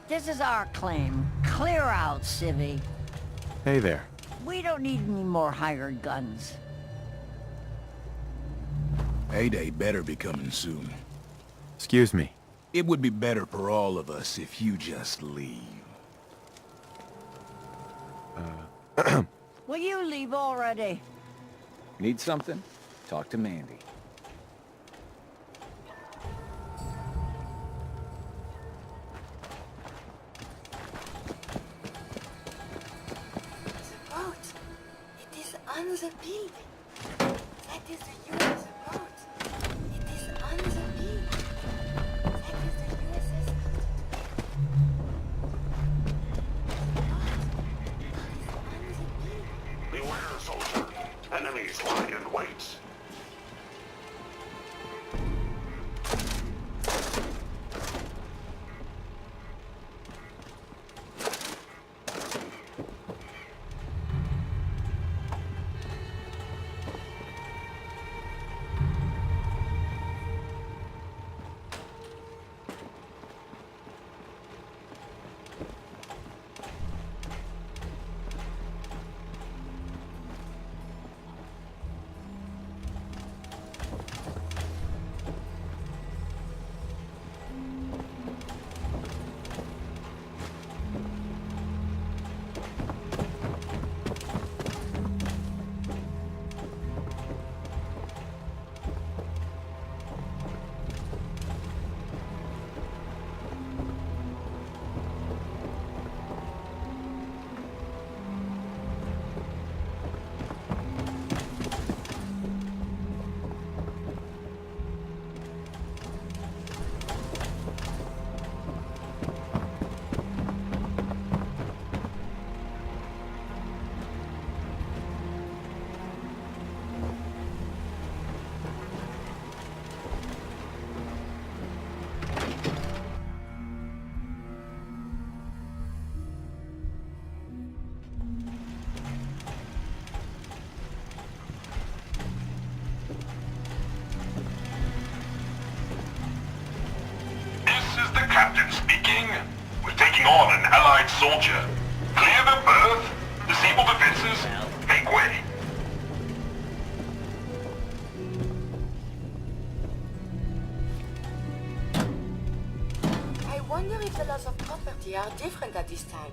This is our claim. Clear out, civvy. Hey there. We don't need any more hired guns. Payday better be coming soon. Excuse me. It would be better for all of us if you just leave. Will you leave already? Need something? Talk to Mandy. The boat. It is on the building. That is the USS boat. It is on the building. That is the USS. Beware, soldier. Enemies lie in wait. Captain speaking. We're taking on an Allied soldier. Clear the berth, disable defenses, make way. I wonder if the laws of property are different at this time.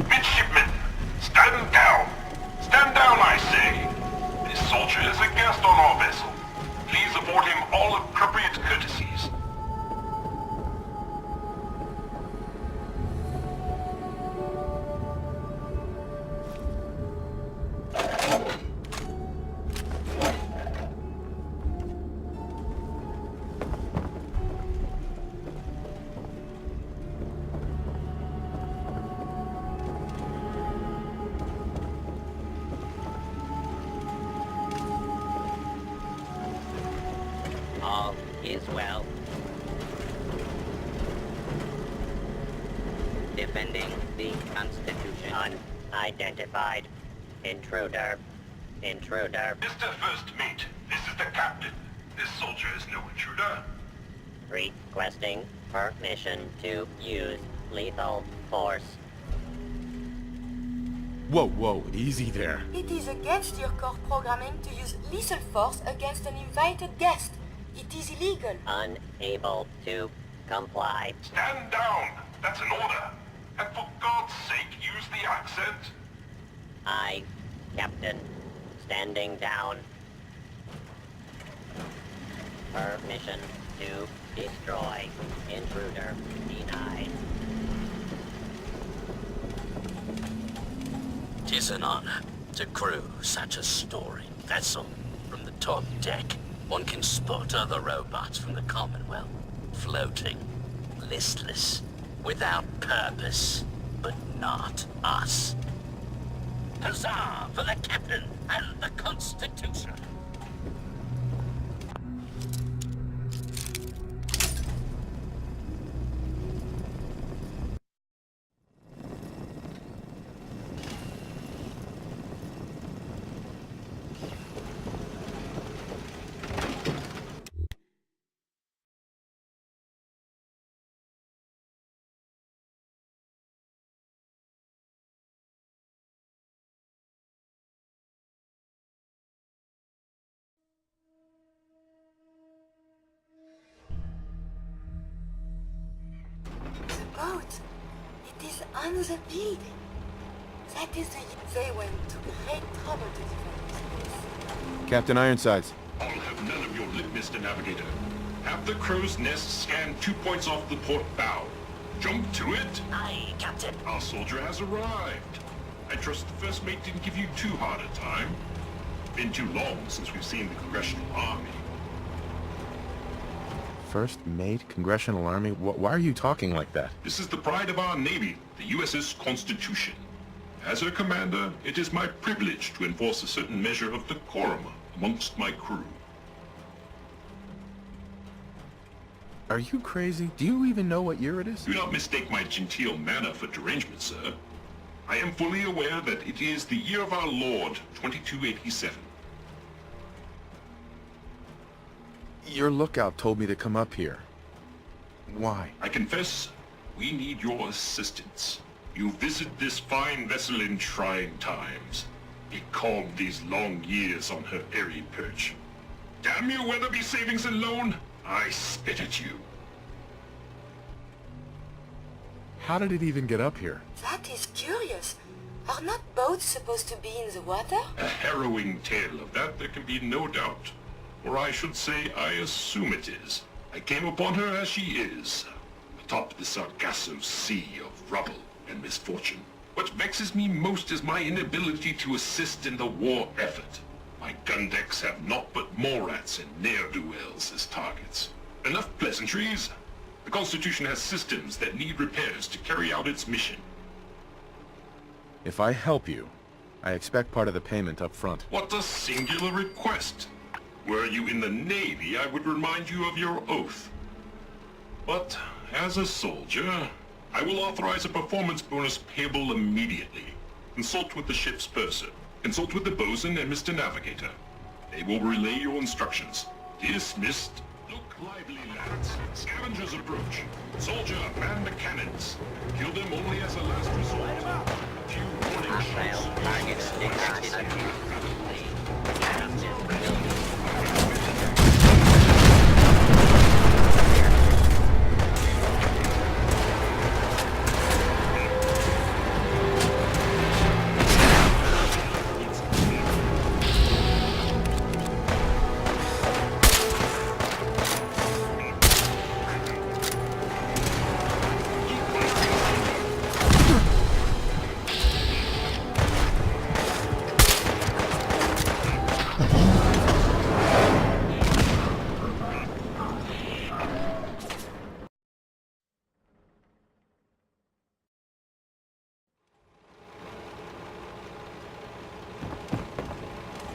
Midshipmen, stand down. Stand down, I say. This soldier is a guest on our vessel. Please afford him all appropriate courtesies. All is well. Defending the Constitution. Unidentified. Intruder. Intruder. Mr. First Mate, this is the captain. This soldier is no intruder. Requesting permission to use lethal force. Whoa, easy there. It is against your core programming to use lethal force against an invited guest. It is illegal. Unable to comply. Stand down. That's an order. And for God's sake, use the accent. I, Captain, standing down. Permission to destroy. Intruder denied. 'Tis an honor. To crew such a storied vessel from the top deck, one can spot other robots from the Commonwealth, floating, listless, without purpose, but not us. Huzzah for the captain and the Constitution! The boat. It is on the building. That is the... They went to great trouble to develop this. Captain Ironsides. I'll have none of your lip, Mr. Navigator. Have the crow's nest scan 2 points off the port bow. Jump to it. Aye, Captain. Our soldier has arrived. I trust the first mate didn't give you too hard a time. Been too long since we've seen the Congressional Army. First Mate, Congressional Army? Why are you talking like that? This is the pride of our Navy, the USS Constitution. As her commander, it is my privilege to enforce a certain measure of decorum amongst my crew. Are you crazy? Do you even know what year it is? Do not mistake my genteel manner for derangement, sir. I am fully aware that it is the year of our Lord, 2287. Your lookout told me to come up here. Why? I confess, we need your assistance. You visit this fine vessel in trying times. Be calm these long years on her airy perch. Damn you, Weatherby Savings and Loan! I spit at you. How did it even get up here? That is curious. Are not boats supposed to be in the water? A harrowing tale of that there can be no doubt. Or I should say, I assume it is. I came upon her as she is, atop the Sargasso Sea of rubble and misfortune. What vexes me most is my inability to assist in the war effort. My gun decks have naught but Morats and ne'er-do-wells as targets. Enough pleasantries. The Constitution has systems that need repairs to carry out its mission. If I help you, I expect part of the payment up front. What a singular request! Were you in the Navy, I would remind you of your oath. But, as a soldier, I will authorize a performance bonus payable immediately. Consult with the ship's purser. Consult with the bosun and Mr. Navigator. They will relay your instructions. Dismissed. Look lively, lads. Scavengers approach. Soldier, man the cannons. Kill them only as a last resort. A few warning shots. Hostile targets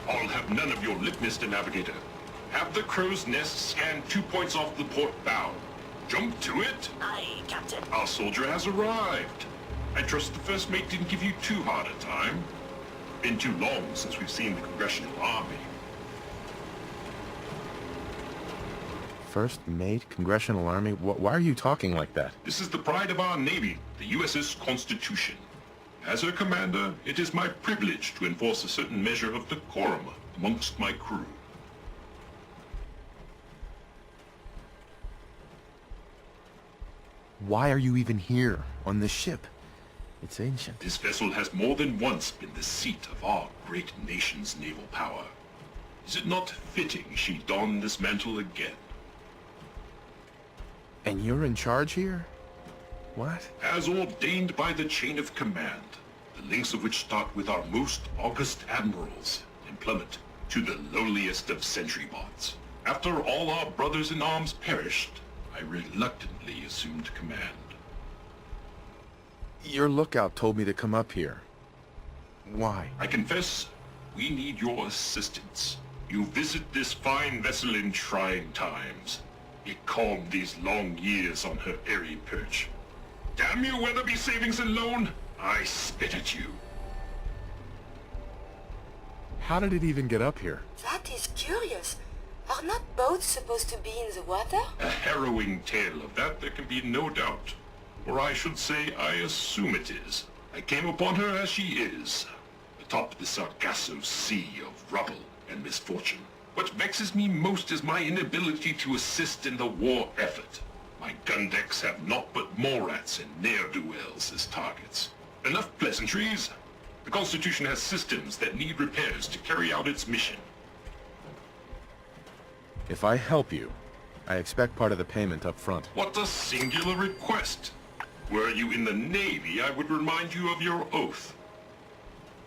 I'll have none of your lip, Mr. Navigator. Have the crow's nest scan 2 points off the port bow. Jump to it. Aye, Captain. Our soldier has arrived. I trust the first mate didn't give you too hard a time. Been too long since we've seen the Congressional Army. First Mate, Congressional Army? Why are you talking like that? This is the pride of our Navy, the USS Constitution. As her commander, it is my privilege to enforce a certain measure of decorum amongst my crew. Why are you even here, on this ship? It's ancient. This vessel has more than once been the seat of our great nation's naval power. Is it not fitting she don this mantle again? And you're in charge here? What? As ordained by the chain of command, the links of which start with our most august admirals and plummet to the lowliest of sentry bots. After all our brothers in arms perished, I reluctantly assumed command. Your lookout told me to come up here. Why? I confess, we need your assistance. You visit this fine vessel in trying times. It calmed these long years on her airy perch. Damn you, Weatherby Savings and Loan! I spit at you. How did it even get up here? That is curious. Are not boats supposed to be in the water? A harrowing tale of that there can be no doubt. Or I should say, I assume it is. I came upon her as she is, atop the Sargasso sea of rubble and misfortune. What vexes me most is my inability to assist in the war effort. My gun decks have naught but Morats and ne'er-do-wells as targets. Enough pleasantries. The Constitution has systems that need repairs to carry out its mission. If I help you, I expect part of the payment up front. What a singular request! Were you in the Navy, I would remind you of your oath.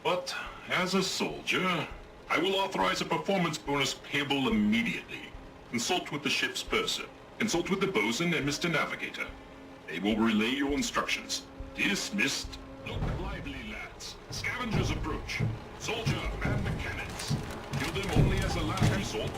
But, as a soldier, I will authorize a performance bonus payable immediately. Consult with the ship's purser. Consult with the bosun and Mr. Navigator. They will relay your instructions. Dismissed. Look lively, lads. Scavengers approach. Soldier, man the cannons. Kill them only as a last resort.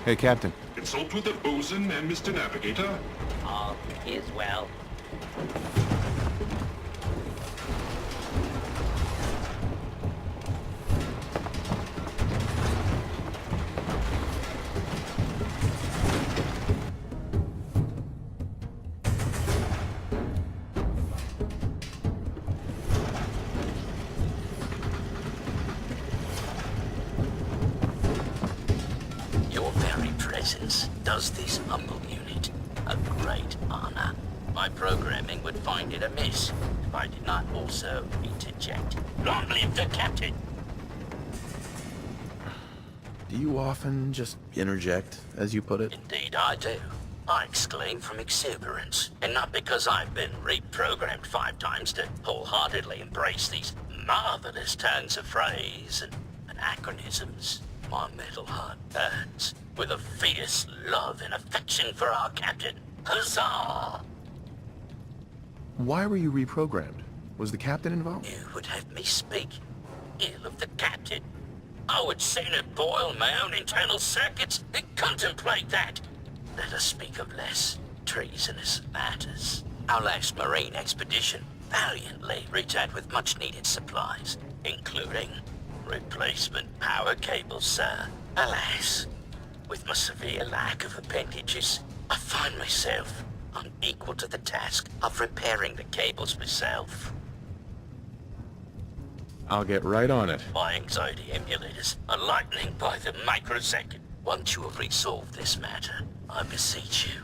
Hey, Captain. Consult with the bosun and Mr. Navigator. All is well. Does this humble unit a great honor. My programming would find it amiss if I did not also interject. Long live the captain! Do you often just interject, as you put it? Indeed I do. I exclaim from exuberance, and not because I've been reprogrammed 5 times to wholeheartedly embrace these marvelous turns of phrase and anachronisms. My metal heart burns with a fierce love and affection for our captain. Huzzah! Why were you reprogrammed? Was the captain involved? You would have me speak ill of the captain? I would sooner boil my own internal circuits than contemplate that. Let us speak of less treasonous matters. Our last marine expedition valiantly returned with much-needed supplies, including replacement power cables, sir. Alas, with my severe lack of appendages, I find myself unequal to the task of repairing the cables myself. I'll get right on it. My anxiety emulators are lightning by the microsecond. Once you have resolved this matter, I beseech you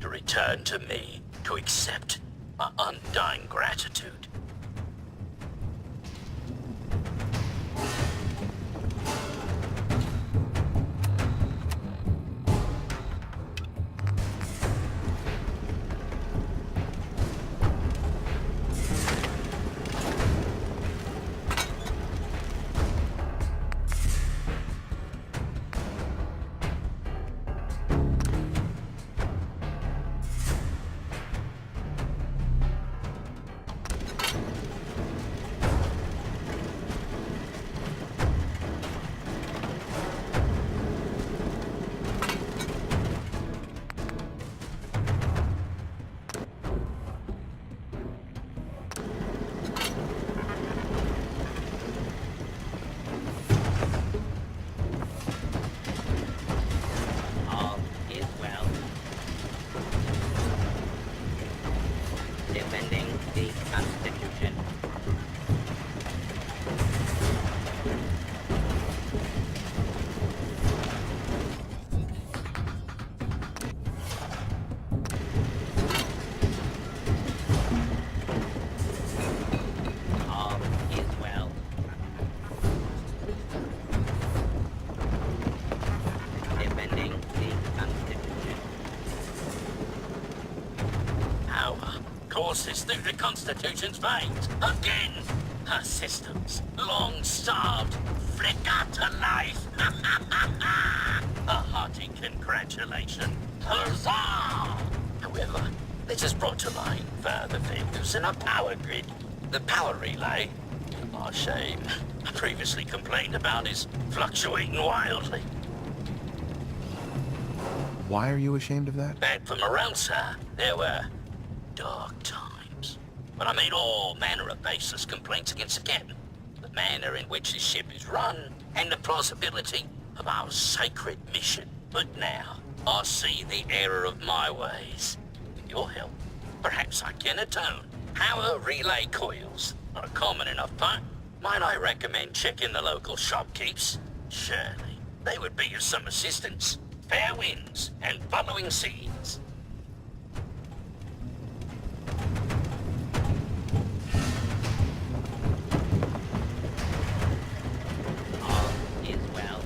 to return to me to accept my undying gratitude. All is well. Defending the Constitution. All is well. Defending the Constitution. Power courses through the Constitution's veins. Again! Her systems, long starved, flicker to life. A hearty congratulations. Huzzah! However, this has brought to light further failures in our power grid. The power relay, to our shame, previously complained about, is fluctuating wildly. Why are you ashamed of that? Back from morale, sir, there were dark times when I made all manner of baseless complaints against the captain, the manner in which his ship is run, and the plausibility of our sacred mission. But now, I see the error of my ways. With your help, perhaps I can atone. Power relay coils are a common enough part. Might I recommend checking the local shopkeepers? Surely, they would be of some assistance. Fair winds and following seas. All is well.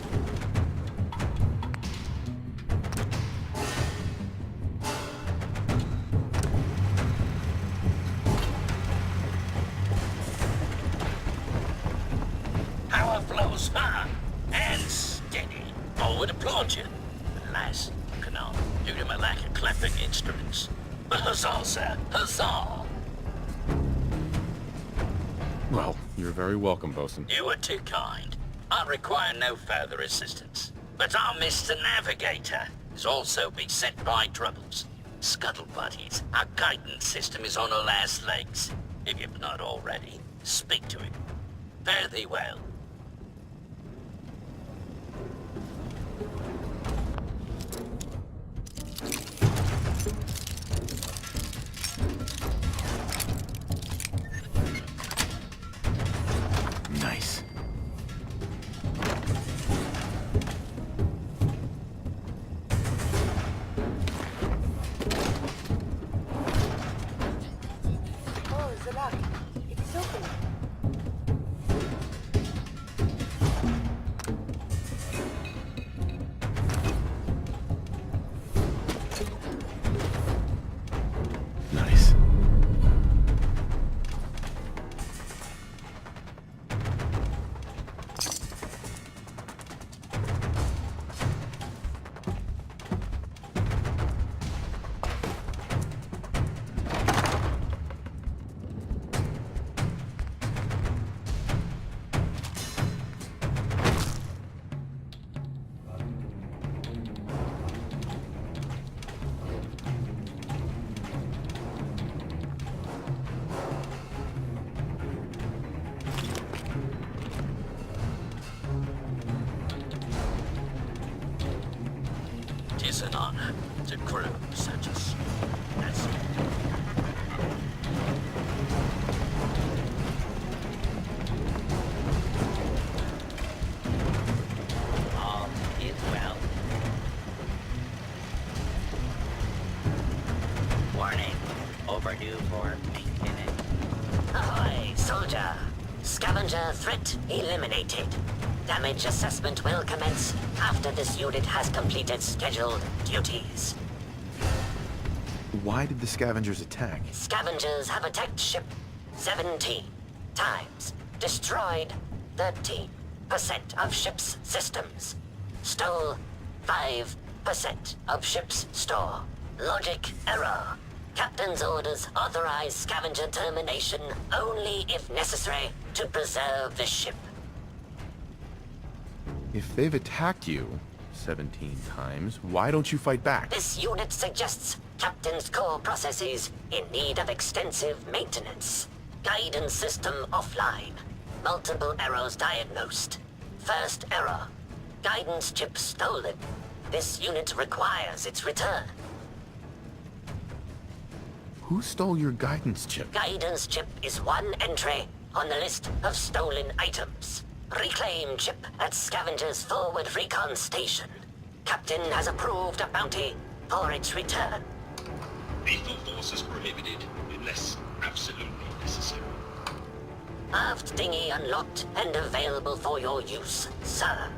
Power flows hard and steady. I would applaud you. Alas, I cannot, due to my lack of clapping instruments. But huzzah, sir, huzzah! Well, you're very welcome, Bosun. You were too kind. I require no further assistance. But our Mr. Navigator is also beset by troubles. Scuttle buddies, our guidance system is on her last legs. If you've not already, speak to him. Fare thee well. Nice. Oh, the lock. It is open. an honor to crew such a small vessel. All is well. Warning. Overdue for maintenance. Ahoy, soldier! Scavenger threat eliminated. Damage assessment will commence after this unit has completed scheduled duties. Why did the scavengers attack? Scavengers have attacked ship 17 times. Destroyed 13% of ship's systems. Stole 5% of ship's store. Logic error. Captain's orders authorize scavenger termination only if necessary to preserve the ship. If they've attacked you 17 times, why don't you fight back? This unit suggests Captain's core processes in need of extensive maintenance. Guidance system offline. Multiple errors diagnosed. First error. Guidance chip stolen. This unit requires its return. Who stole your guidance chip? Guidance chip is one entry on the list of stolen items. Reclaim chip at Scavenger's forward recon station. Captain has approved a bounty for its return. Lethal force is prohibited unless absolutely necessary. Aft dinghy unlocked and available for your use, sir.